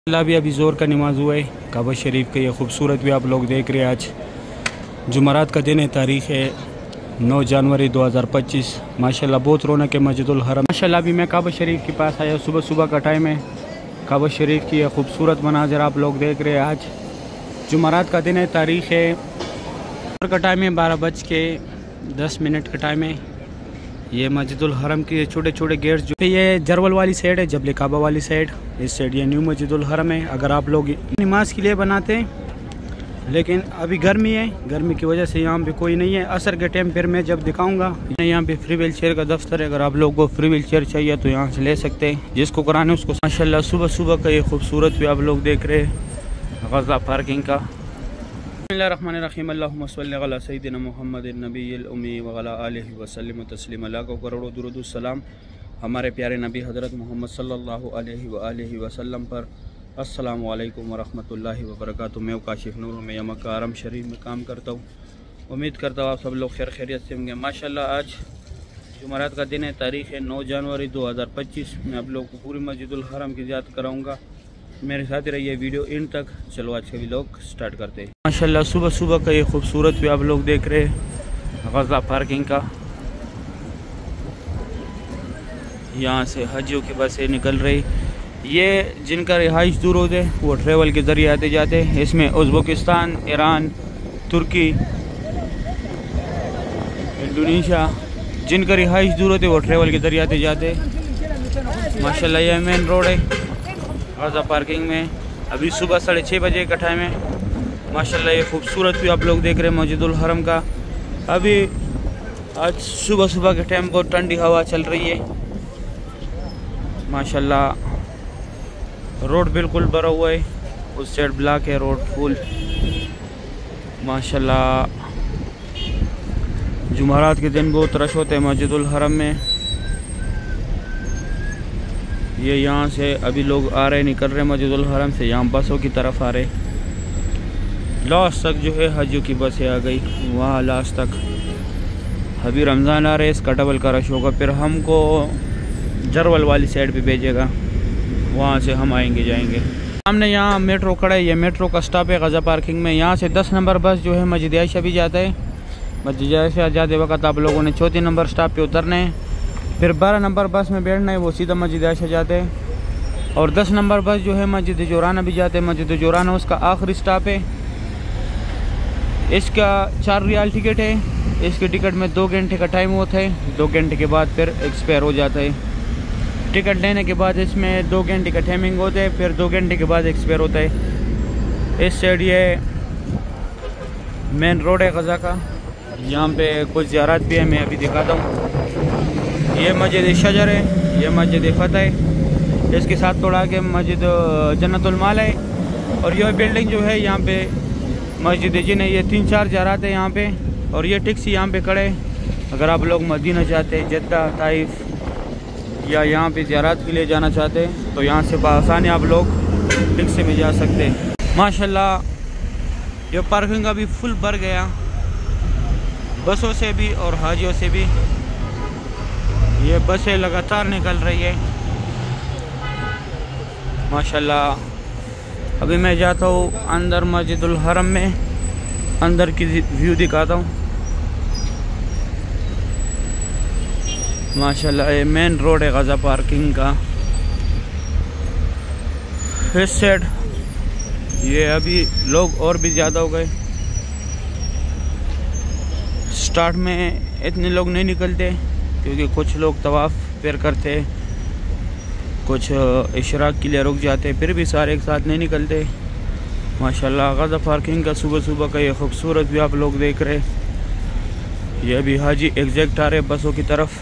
अभी ज़ोर का नमाज हुआ है। काबा शरीफ का ये खूबसूरत भी आप लोग देख रहे हैं। आज जुमरात का दिन है, तारीख़ है 9 जनवरी 2025। माशाल्लाह बहुत रौनक है मस्जिदुल हरम। माशाल्लाह अभी मैं काबा शरीफ के पास आया, सुबह सुबह का टाइम है। काबा शरीफ की ये खूबसूरत मनाज़र आप लोग देख रहे हैं। आज जुमरात का दिन है, तारीख़ है का टाइम है 12:10 का टाइम है। ये मस्जिदुल हरम के छोटे छोटे गेट्स जो ये जरवल वाली साइड है, जबल काबा वाली साइड, इस साइड ये न्यू मस्जिदुल हरम है। अगर आप लोग नमाज के लिए बनाते हैं, लेकिन अभी गर्मी है, गर्मी की वजह से यहाँ पे कोई नहीं है। असर के टाइम फिर मैं जब दिखाऊंगा। यहाँ पे फ्री व्हील चेयर का दफ्तर है, अगर आप लोग को फ्री व्हील चेयर चाहिए तो यहाँ से ले सकते हैं, जिसको कराने उसको। माशाल्लाह सुबह सुबह का ये खूबसूरत भी आप लोग देख रहे हैं गज़ा पार्किंग का। बिस्मिल्लाहिर्रहमानिर्रहीम, अल्लाहुम्मा सल्लि अला सय्यिदिना मुहम्मदिन नबिय्यिल उम्मी व अला आलिहि व सल्लिम तस्लीमा। लाखों करोड़ों दुरूद व सलाम हमारे प्यारे नबी हज़रत मोहम्मद सल्लल्लाहु अलैहि वसल्लम पर। अस्सलामु अलैकुम व रहमतुल्लाहि व बरकातुहू। मैं काशिफ नूर हूँ, मैं यहाँ मक्का हरम शरीफ में काम करता हूँ। उम्मीद करता हूँ आप सब लोग खैर खैरियत से होंगे। माशाल्लाह आज जुमरात का दिन है, तारीख़ है 9 जनवरी 2025। मैं आप लोग को पूरी मस्जिदुल हरम की ज़ियारत कराऊँगा। मेरे साथ रहिए वीडियो इन तक। चलो आज का व्लॉग स्टार्ट करते हैं। माशाल्लाह सुबह सुबह का ये खूबसूरत भी आप लोग देख रहे हैं गज़ा पार्किंग का। यहाँ से हजियों की बसें निकल रही। ये जिनका रिहाइश दूर होते वो ट्रेवल के ज़रिए आते जाते। इसमें उज़्बेकिस्तान, ईरान, तुर्की, इंडोनेशिया, जिनका रिहाइश दूर होते वो ट्रेवल के ज़रिए आते जाते। माशाल्लाह ये मेन रोड है गज़ा पार्किंग में। अभी सुबह 6:30 बजे का टाइम है। माशाल्लाह ये खूबसूरत भी आप लोग देख रहे हैं मस्जिदुल हरम का। अभी आज सुबह सुबह के टाइम बहुत ठंडी हवा चल रही है। माशाल्लाह रोड बिल्कुल भरा हुआ है, उस साइड ब्लॉक है रोड फुल। माशाल्लाह जुमरात के दिन बहुत रश होते हैं मस्जिदुल हरम में। ये यहाँ से अभी लोग आ रहे निकल रहे मस्जिदुल हरम से, यहाँ बसों की तरफ आ रहे। लास्ट तक जो है हजियों की बसें आ गई, वहाँ लास्ट तक। अभी रमज़ान आ रहे, इसका डबल का रश होगा। फिर हमको जरवल वाली साइड पे भेजेगा, वहाँ से हम आएंगे जाएंगे। सामने यहाँ मेट्रो खड़ा है, ये मेट्रो का स्टॉप है गज़ा पार्किंग में। यहाँ से 10 नंबर बस जो है मस्जिद आयशा भी जाता है। मस्जिद आयशा जाते वक्त आप लोगों ने 4 नंबर स्टॉप पे उतरना है। फिर 12 नंबर बस में बैठना है, वो सीधा मस्जिद आयशा जाते हैं। और 10 नंबर बस जो है मस्जिद जोराना भी जाते हैं। मस्जिद जोराना उसका आखिरी स्टॉप है। इसका 4 रियाल टिकट है। इसके टिकट में 2 घंटे का टाइम होता है, 2 घंटे के बाद फिर एक्सपायर हो जाता है। टिकट लेने के बाद इसमें 2 घंटे का टाइमिंग होता है, फिर 2 घंटे के बाद एक्सपायर होता है। इस साइड ये मेन रोड है गज़ा का। यहाँ पे कुछ ज़ियारत भी है, मैं अभी दिखाता हूँ। ये मस्जिद शजर है, ये मस्जिद फतह है। इसके साथ थोड़ा आगे मस्जिद जन्नतुल माल है। और यह बिल्डिंग जो है यहाँ पे मस्जिद जिन है। ये 3-4 ज़ियारत है यहाँ पे। और ये टैक्सी यहाँ पे खड़े। अगर आप लोग मदीना चाहते हैं, जद्दा, ताइफ या यहाँ पे ज़ियारत के लिए जाना चाहते हैं तो यहाँ से बआसानी आप लोग टैक्सी में जा सकते हैं। माशाल्लाह ये पार्किंग अभी फुल भर गया, बसों से भी और हाजियों से भी। ये बसें लगातार निकल रही है माशाल्लाह। अभी मैं जाता हूँ अंदर मस्जिदुल हरम में, अंदर की व्यू दिखाता हूँ। माशाल्लाह ये मेन रोड है गज़ा पार्किंग का। इस साइड ये अभी लोग और भी ज़्यादा हो गए। स्टार्ट में इतने लोग नहीं निकलते, क्योंकि कुछ लोग तवाफ़ फिर करते, कुछ इशराक के लिए रुक जाते, फिर भी सारे एक साथ नहीं निकलते। माशाल्लाह गज़ा पार्किंग का सुबह सुबह का ये खूबसूरत भी आप लोग देख रहे। ये अभी हाजी एग्जैक्ट आ रहे बसों की तरफ।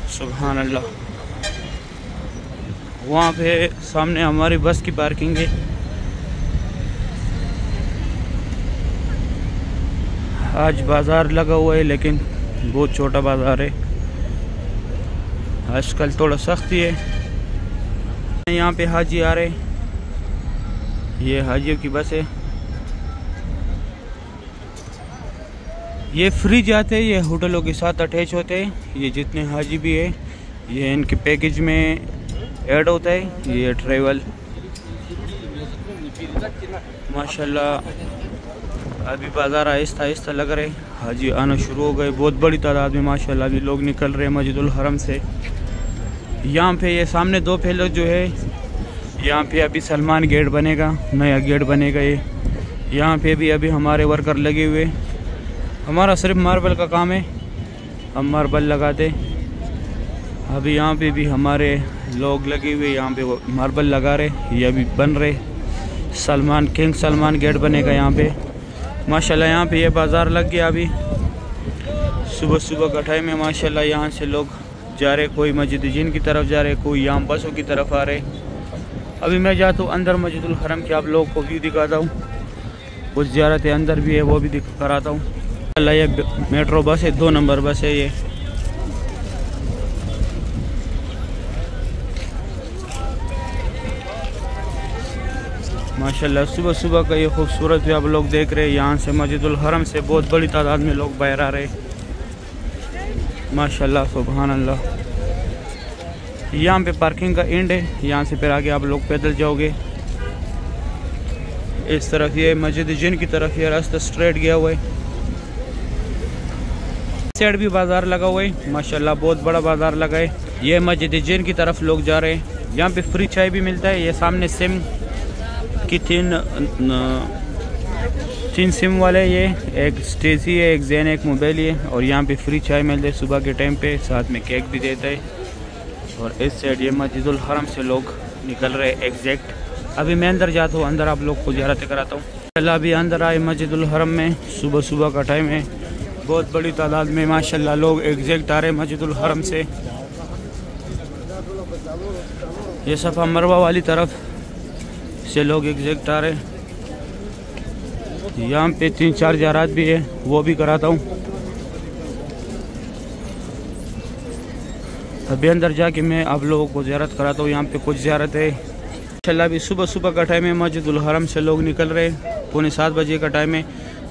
सुभान अल्लाह, वहाँ पे सामने हमारी बस की पार्किंग है। आज बाज़ार लगा हुआ है, लेकिन बहुत छोटा बाज़ार है। आजकल थोड़ा सख्ती है। यहाँ पे हाजी आ रहे, ये हाजियों की बस है। ये फ्री जाते हैं, ये होटलों के साथ अटैच होते हैं। ये जितने हाजी भी है ये इनके पैकेज में ऐड होता है ये ट्रेवल। माशाल्लाह अभी बाज़ार आहिस्ता आहिस्ता लग रहे, हाजी आना शुरू हो गए। बहुत बड़ी तादाद में माशाल्लाह अभी लोग निकल रहे हैं मस्जिदुल हरम से। यहाँ पे ये सामने दो फेलक जो है, यहाँ पे अभी सलमान गेट बनेगा, नया गेट बनेगा ये। यहाँ पे भी अभी हमारे वर्कर लगे हुए, हमारा सिर्फ मार्बल का काम है, हम मार्बल लगाते। अभी यहाँ पे भी हमारे लोग लगे हुए, यहाँ पे वो मार्बल लगा रहे, ये अभी बन रहे। किंग सलमान गेट बनेगा यहाँ पे माशाल्लाह। यहाँ पे ये बाज़ार लग गया अभी सुबह सुबह का टाइम है माशाल्लाह। यहाँ से लोग जा रहे, कोई मस्जिद जिन की तरफ जा रहे, कोई यहाँ बसों की तरफ आ रहे। अभी मैं जाता हूँ अंदर मस्जिदुल हरम के, आप लोगों को व्यू दिखाता हूँ। कुछ ज़ियारतें अंदर भी है, वो भी कराता हूँ। ये मेट्रो बस है, 2 नंबर बस है ये। माशाल्लाह सुबह सुबह का ये खूबसूरत भी आप लोग देख रहे हैं। यहाँ से मस्जिदुल हरम से बहुत बड़ी तादाद में लोग बाहर आ रहे माशाल्लाह, सुभान अल्लाह। यहाँ पे पार्किंग का एंड है, यहाँ से फिर आगे आप लोग पैदल जाओगे। इस तरफ ये मस्जिद जिन की तरफ ये रास्ता स्ट्रेट गया हुआ है। साइड भी बाज़ार लगा हुआ है माशाल्लाह, बहुत बड़ा बाज़ार लगा है। ये मस्जिद जिन की तरफ लोग जा रहे हैं। यहाँ पे फ्री चाय भी मिलता है। ये सामने सिम की तीन सिम वाले, ये एक स्टेसी है, एक जैन, एक मोबाइल है। और यहाँ पे फ्री चाय मिलता है सुबह के टाइम पे, साथ में केक भी देता है। और इस साइड ये मस्जिदुल हरम से लोग निकल रहे एग्जैक्ट। अभी मैं अंदर जाता हूँ, अंदर आप लोग को ज़ियारत कराता हूँ। पहले अभी अंदर आए मस्जिदुल हरम में, सुबह सुबह का टाइम है, बहुत बड़ी तादाद में माशाल्लाह लोग एग्जैक्ट आ रहे मस्जिदुल हरम से। ये सफ़ा मरवा वाली तरफ से लोग एग्जैक्ट आ रहे। यहाँ पे 3-4 ज़ियारत भी है, वो भी कराता हूँ। अभी अंदर जाके मैं आप लोगों को ज़ियारत कराता हूँ। यहाँ पे कुछ ज़ियारत है माशाल्लाह। अभी सुबह सुबह का टाइम है, मस्जिदुल हरम से लोग निकल रहे, 6:45 बजे का टाइम है।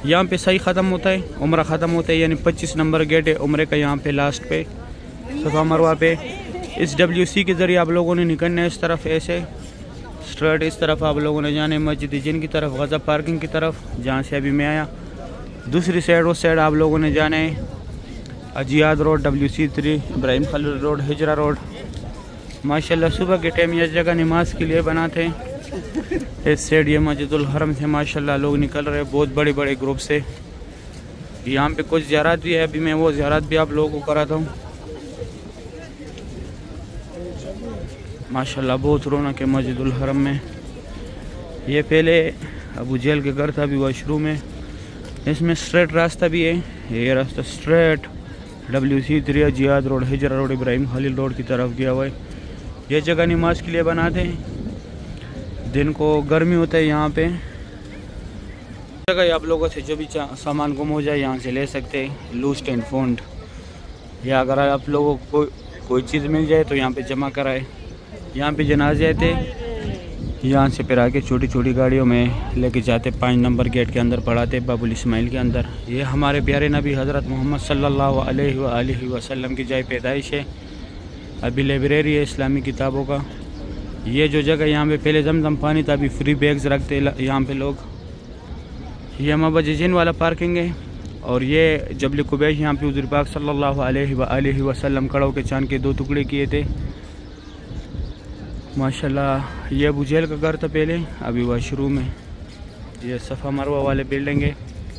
यहाँ पे सही ख़त्म होता है, उम्रा ख़त्म होता है, यानी 25 नंबर गेट है उम्रे का। यहाँ पे लास्ट पे सफ़ा मरवा पे इस WC के ज़रिए आप लोगों ने निकलना है। इस तरफ ऐसे स्ट्रेट, इस तरफ आप लोगों ने जाने मस्जिद जिन की तरफ, गज़ब पार्किंग की तरफ, जहाँ से अभी मैं आया। दूसरी साइड, उस साइड आप लोगों ने जाना है Ajyad road, WC3, Ibrahim Khalil road, Hijrah road. माशाल्लाह सुबह के टाइम यह जगह नमाज के लिए बनाते हैं। इस साइड ये मस्जिदुल हरम से माशाल्लाह लोग निकल रहे हैं बहुत बड़े बड़े ग्रुप से। यहाँ पे कुछ ज़ियारत भी है, अभी मैं वो ज़ियारत भी आप लोगों को कराता हूँ। माशाल्लाह बहुत रौनक है मस्जिदुल हरम में। ये पहले अबू जेल के घर था, अभी वॉशरूम है। इसमें स्ट्रेट रास्ता भी है, ये रास्ता straight WC3 Ajyad road, Hijrah road, Ibrahim Khalil road की तरफ गया हुआ है। ये जगह नमाज के लिए बनाते हैं, दिन को गर्मी होता है यहाँ पे। जगह आप लोगों से जो भी सामान गुम हो जाए यहाँ से ले सकते हैं, लूस्ट एंड फाउंड। या अगर आप लोगों को कोई चीज़ मिल जाए तो यहाँ पे जमा कराए। यहाँ पे जनाजे थे, यहाँ से फिर आके छोटी छोटी गाड़ियों में लेके जाते, 5 नंबर गेट के अंदर पढ़ाते, बाबुल इस्माइल के अंदर। ये हमारे प्यारे नबी हज़रत मोहम्मद सल्लल्लाहु अलैहि वसल्लम की जाए पैदाइश है। अभी लाइब्रेरी है इस्लामी किताबों का। ये जो जगह यहाँ पे पहले जमजम पानी था, अभी फ्री बैग्स रखते यहाँ पे लोग। ये मबजिन वाला पार्किंग है। और ये जबल कुबैश, यहाँ पे हुज़ूर पाक सल्लल्लाहु अलैहि वसल्लम कड़ों के चांद के 2 टुकड़े किए थे माशाल्लाह। ये अबू जेल का घर था पहले, अभी वॉशरूम है। ये सफ़ा मरवा वाले बिल्डिंग है।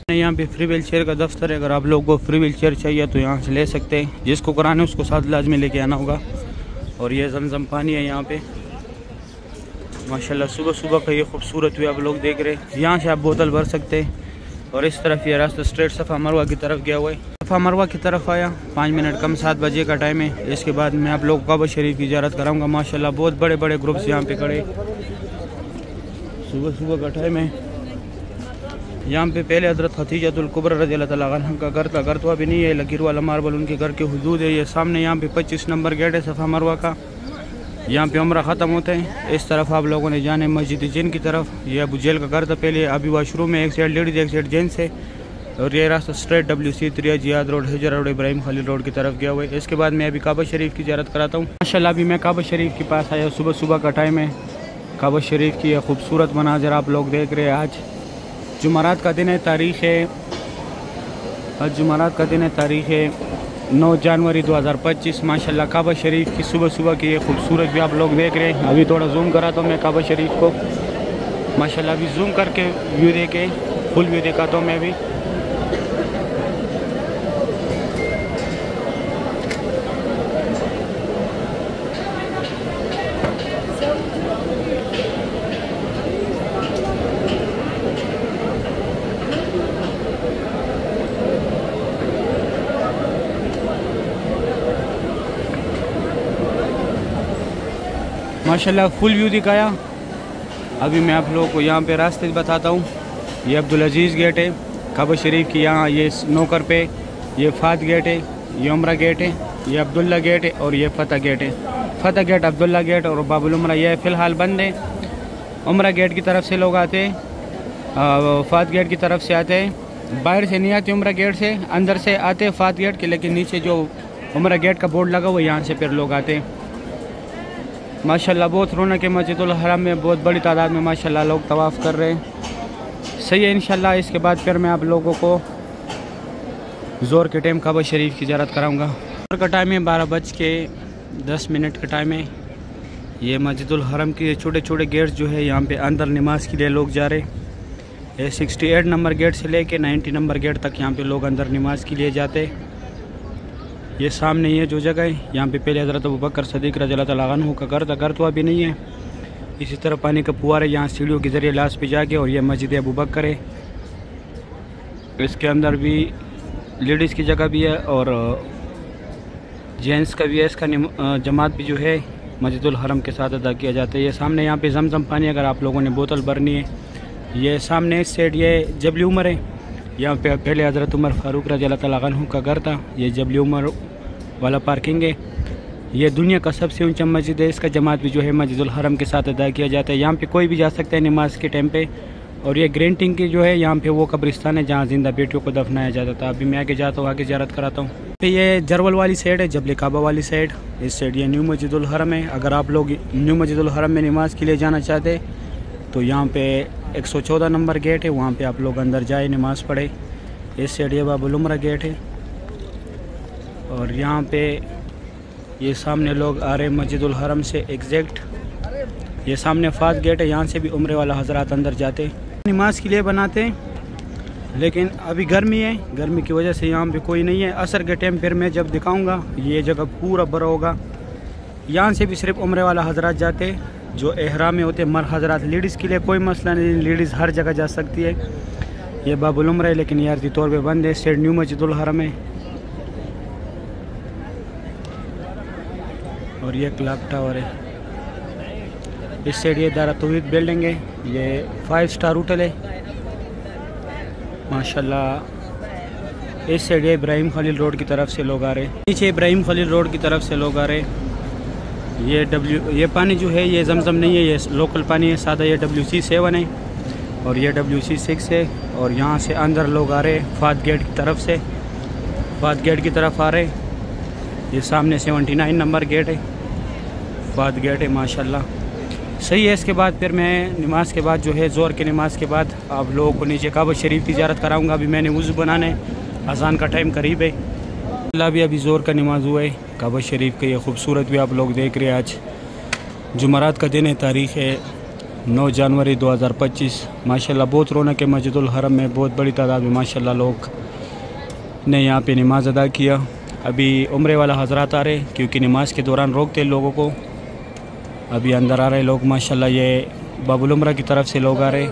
यहाँ पे फ्री व्हील चेयर का दफ्तर है, अगर आप लोगों को फ्री व्हील चेयर चाहिए तो यहाँ से ले सकते हैं। जिसको कराने उसको साथ लाजमी लेके आना होगा। और ये जमजम पानी है यहाँ पे माशाल्लाह। सुबह सुबह का ये खूबसूरत व्यू आप लोग देख रहे हैं। यहाँ से आप बोतल भर सकते हैं। और इस तरफ ये रास्ता स्ट्रेट सफ़ा मरवा की तरफ गया हुआ है। सफ़ा मरवा की तरफ आया, 5 मिनट कम 7 बजे का टाइम है। इसके बाद मैं आप लोग को काबा शरीफ की ज़ियारत कराऊंगा माशाल्लाह। बहुत बड़े बड़े ग्रुप्स यहाँ पे खड़े, सुबह सुबह का टाइम है। यहाँ पे पहले हज़रत खदीजतुल कुबरा रज़ियल्लाहु तआला अन्हा का घर था। घर तो अभी नहीं है, लकीर वाला मार्बल उनके घर के हुदूद है। ये सामने यहाँ पे 25 नंबर गेट है सफ़ा मरवा का। यहाँ पे उम्रा ख़त्म होता है। इस तरफ आप लोगों ने जाने मस्जिद जिन की तरफ। ये अबू जेल का घर था पहले, अभी वॉशरूम में, एक साइड लेडीज़ एक साइड जेंट्स है। और ये रास्ता straight WC3 Ajyad road, Hijrah road, Ibrahim Khalil road की तरफ गया हुआ है। इसके बाद मैं अभी काबा शरीफ की ज़ियारत कराता हूँ। माशाल्लाह अभी मैं काबा शरीफ के पास आया, सुबह सुबह का टाइम है। काबा शरीफ की खूबसूरत मनाज़र आप लोग देख रहे हैं। आज जुमेरात का दिन है, तारीख़ है 9 जनवरी 2025। माशाल्लाह काबा शरीफ की सुबह सुबह की ये खूबसूरत भी आप लोग देख रहे हैं। अभी थोड़ा जूम कराता हूँ मैं काबा शरीफ को। माशाल्लाह अभी जूम करके व्यू देखे, फुल व्यू दिखाता हूँ मैं अभी। माशाल्लाह फुल व्यू दिखाया। अभी मैं आप लोगों को यहाँ पे रास्ते बताता हूँ। ये अब्दुल अजीज़ गेट है काबा शरीफ की। यहाँ ये नौकर पे ये फात गेट है, ये उम्रा गेट है, ये अब्दुल्ला गेट है और ये फ़तह गेट है। फ़तह गेट, अब्दुल्ला गेट और बाबुल उम्रा ये फ़िलहाल बंद है। उम्रा गेट की तरफ से लोग आते हैं, फात गेट की तरफ से आते हैं। बाहर से नहीं आते उम्रा गेट से, अंदर से आते हैं फात गेट के, लेकिन नीचे जो उम्रा गेट का बोर्ड लगा हुआ यहाँ से फिर लोग आते हैं। माशाल्लाह बहुत रौनक है मस्जिदुल हरम में, बहुत बड़ी तादाद में माशाल्लाह लोग तवाफ़ कर रहे हैं। सही है इंशाल्लाह। इसके बाद फिर मैं आप लोगों को ज़ोर के टाइम काबा शरीफ की ज़ियारत कराऊंगा। ज़ोर का टाइम है 12:10 का टाइम है। ये मस्जिदुल हरम के छोटे छोटे गेट्स जो है यहाँ पे अंदर नमाज के लिए लोग जा रहे हैं। ये 68 नंबर गेट से लेके 90 नंबर गेट तक यहाँ पे लोग अंदर नमाज के लिए जाते हैं। ये सामने ये जो जगह है यहाँ पे पहले हज़रत अबू बकर सदीक़ रज़ियल्लाहु तआला अन्हु का घर तो अभी नहीं है। इसी तरह पानी का पुआर है, यहाँ सीढ़ियों के ज़रिए लाश पे जाके, और ये मस्जिद अबू बकर है। इसके अंदर भी लेडीज़ की जगह भी है और जेंट्स का भी है। इसका जमात भी जो है मस्जिदुल हरम के साथ अदा किया जाता है। ये सामने यहाँ पे जमजम पानी अगर आप लोगों ने बोतल भरनी है। ये सामने इस साइड ये जबल उमर है। यहाँ पे पहले हज़रत उमर फ़ारूक रज़ियल्लाहु तआला अन्हु का घर था। ये जबल उमर वाला पार्किंग है। ये दुनिया का सबसे ऊंचा मस्जिद है। इसका जमात भी जो है मस्जिदुल हरम के साथ अदा किया जाता है। यहाँ पे कोई भी जा सकता है नमाज के टाइम पे। और ये ग्रेंटिंग की जो है यहाँ पे वो कब्रिस्तान है जहाँ जिंदा बेटियों को दफनाया जाता था। अभी मैं आगे जाता हूँ, आगे ज़ियारत कराता हूँ। फिर ये जरवल वाली साइड है, जबल काबा वाली साइड। इस साइड ये न्यू मस्जिदुल हरम है। अगर आप लोग न्यू मस्जिदुल हरम में नमाज के लिए जाना चाहते तो यहाँ पे 114 नंबर गेट है, वहाँ पे आप लोग अंदर जाए नमाज़ पढ़े। इस साइड ये बाबुल उमरा गेट है। और यहाँ पे ये सामने लोग आ रहे हैं मस्जिदुल हरम से एग्जैक्ट। ये सामने फात गेट है, यहाँ से भी उम्रे वाला हजरात अंदर जाते नमाज के लिए बनाते हैं। लेकिन अभी गर्मी है, गर्मी की वजह से यहाँ पे कोई नहीं है। असर के टाइम फिर मैं जब दिखाऊंगा ये जगह पूरा भरा होगा। यहाँ से भी सिर्फ उम्रे वाला हजरात जाते जो एहराम में होते मर हजरात। लेडीज़ के लिए कोई मसला नहीं, लेडीज़ हर जगह जा सकती है। ये बाबुल उम्रा है लेकिन ये अर्जी तौर पर बंद है। साइड न्यू मस्जिदुल हरम है और ये क्लॉक टावर है। इस साइड ये दारा तौहीद बिल्डिंग है। ये 5 स्टार होटल है माशाल्लाह। इस साइड ये इब्राहिम खलील रोड की तरफ से लोग आ रहे हैं। नीचे इब्राहिम खलील रोड की तरफ से लोग आ रहे हैं। ये पानी जो है ये जमजम नहीं है, ये लोकल पानी है सादा। ये WC7 है और ये WC6 है। और यहाँ से अंदर लोग आ रहे हैं फात गेट की तरफ से, फात गेट की तरफ आ रहे हैं। ये सामने 79 नंबर गेट है, फात गेट है माशाल्लाह। सही है। इसके बाद फिर मैं नमाज के बाद जो है ज़ोर की नमाज के बाद आप लोगों को नीचे काबा शरीफ की ज़ियारत कराऊंगा। अभी मैंने वज़ू बनाने, अज़ान का टाइम करीब है। अभी ज़ोर का नमाज हुआ है। काबा शरीफ का ये खूबसूरत भी आप लोग देख रहे हैं। आज जुमेरात का दिन है, तारीख़ है 9 जनवरी 2025। माशाल्लाह बहुत रौनक है मस्जिदुल हरम में, बहुत बड़ी तादाद में माशाल्लाह लोग ने यहाँ पे नमाज अदा किया। अभी उम्रे वाला हजरात आ रहे क्योंकि नमाज के दौरान रोकते लोगों को। अभी अंदर आ रहे लोग माशाल्लाह। ये बाबुल उम्रा की तरफ से लोग आ रहे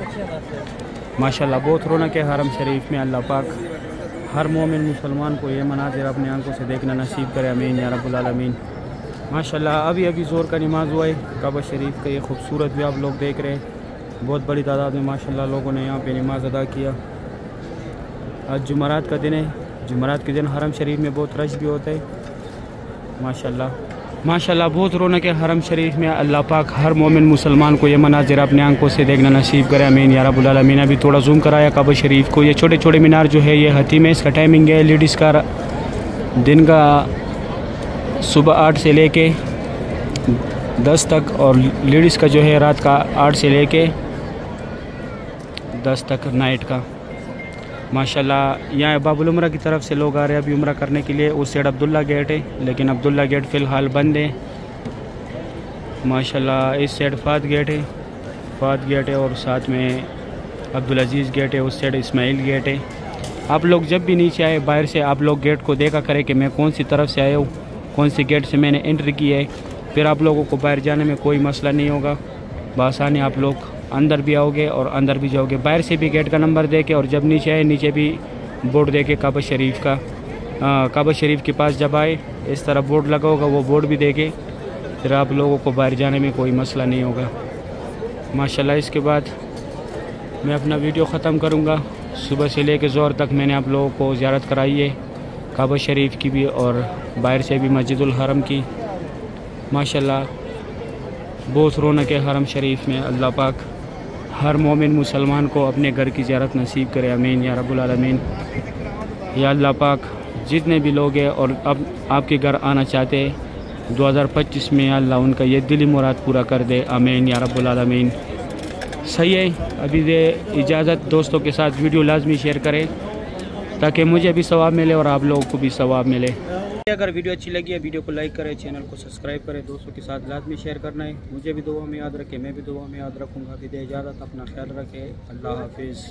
माशाल्लाह। बहुत रौनक है हरम शरीफ में। अल्लाह पाक हर मोमिन मुसलमान को ये मनाज़िर अपनी आंखों से देखना नसीब करे, आमीन या रब्बुल आलमीन। माशाल्लाह अभी ज़ोर का नमाज हुआ है। काबा शरीफ का ये खूबसूरत भी आप लोग देख रहे हैं। बहुत बड़ी तादाद में माशाल्लाह लोगों ने यहाँ पे नमाज अदा किया। आज जुमेरात का दिन है। जुमेरात के दिन हरम शरीफ में बहुत रश भी होता है माशाल्लाह। माशाल्लाह बहुत रौनक है हरम शरीफ में। अल्लाह पाक हर मोमिन मुसलमान को ये मनाजिर अपने आंखों से देखना नसीब करे, आमीन या रब्बुल आलमीन। अभी थोड़ा जूम कराया काबा शरीफ को। ये छोटे छोटे मीनार जो है ये हतीम है। इसका टाइमिंग है लेडीज़ का दिन का सुबह 8 से लेके 10 तक, और लेडीज़ का जो है रात का 8 से लेके 10 तक नाइट का। माशाल्लाह यहाँ बाबुल उमरा की तरफ से लोग आ रहे हैं अभी उमरा करने के लिए। उस साइड अब्दुल्ला गेट है, लेकिन अब्दुल्ला गेट फ़िलहाल बंद है। माशाल्लाह इस साइड फ़ात गेट है और साथ में अब्दुल अजीज़ गेट है। उस साइड इस्माइल गेट है। आप लोग जब भी नीचे आए बाहर से आप लोग गेट को देखा करें कि मैं कौन सी तरफ से आया हूँ, कौन सी गेट से मैंने एंट्री की है। फिर आप लोगों को बाहर जाने में कोई मसला नहीं होगा, बआसानी आप लोग अंदर भी आओगे और अंदर भी जाओगे। बाहर से भी गेट का नंबर दे के, और जब नीचे आए नीचे भी बोर्ड दे के काबा शरीफ का काबा शरीफ के पास जब आए इस तरह बोर्ड लगा होगा, वो बोर्ड भी दे के फिर आप लोगों को बाहर जाने में कोई मसला नहीं होगा। माशाल्लाह इसके बाद मैं अपना वीडियो ख़त्म करूँगा। सुबह से लेकर ज़ोहर तक मैंने आप लोगों को ज़ियारत कराई है काबा शरीफ की भी और बाहर से भी मस्जिदुल हरम की। माशाल्लाह बहुत रौनक है हरम शरीफ में। अल्लाह पाक हर मोमिन मुसलमान को अपने घर की ज़ियारत नसीब करे, आमीन या रब्बुल आलमीन। या अल्लाह पाक जितने भी लोग हैं और अब आपके घर आना चाहते हैं 2025 में, अल्लाह उनका ये दिली मुराद पूरा कर दे, आमीन या रब्बुल आलमीन। सही है, अभी दे इजाज़त। दोस्तों के साथ वीडियो लाजमी शेयर करें ताकि मुझे भी सवाब मिले और आप लोगों को भी सवाब मिले। अगर वीडियो अच्छी लगी है वीडियो को लाइक करें, चैनल को सब्सक्राइब करें, दोस्तों के साथ लाजमी शेयर करना है। मुझे भी दुआ में याद रखें, मैं भी दुआ में याद रखूँगा। अभी दे इजाज़त, अपना ख्याल रखें, अल्लाह हाफिज़।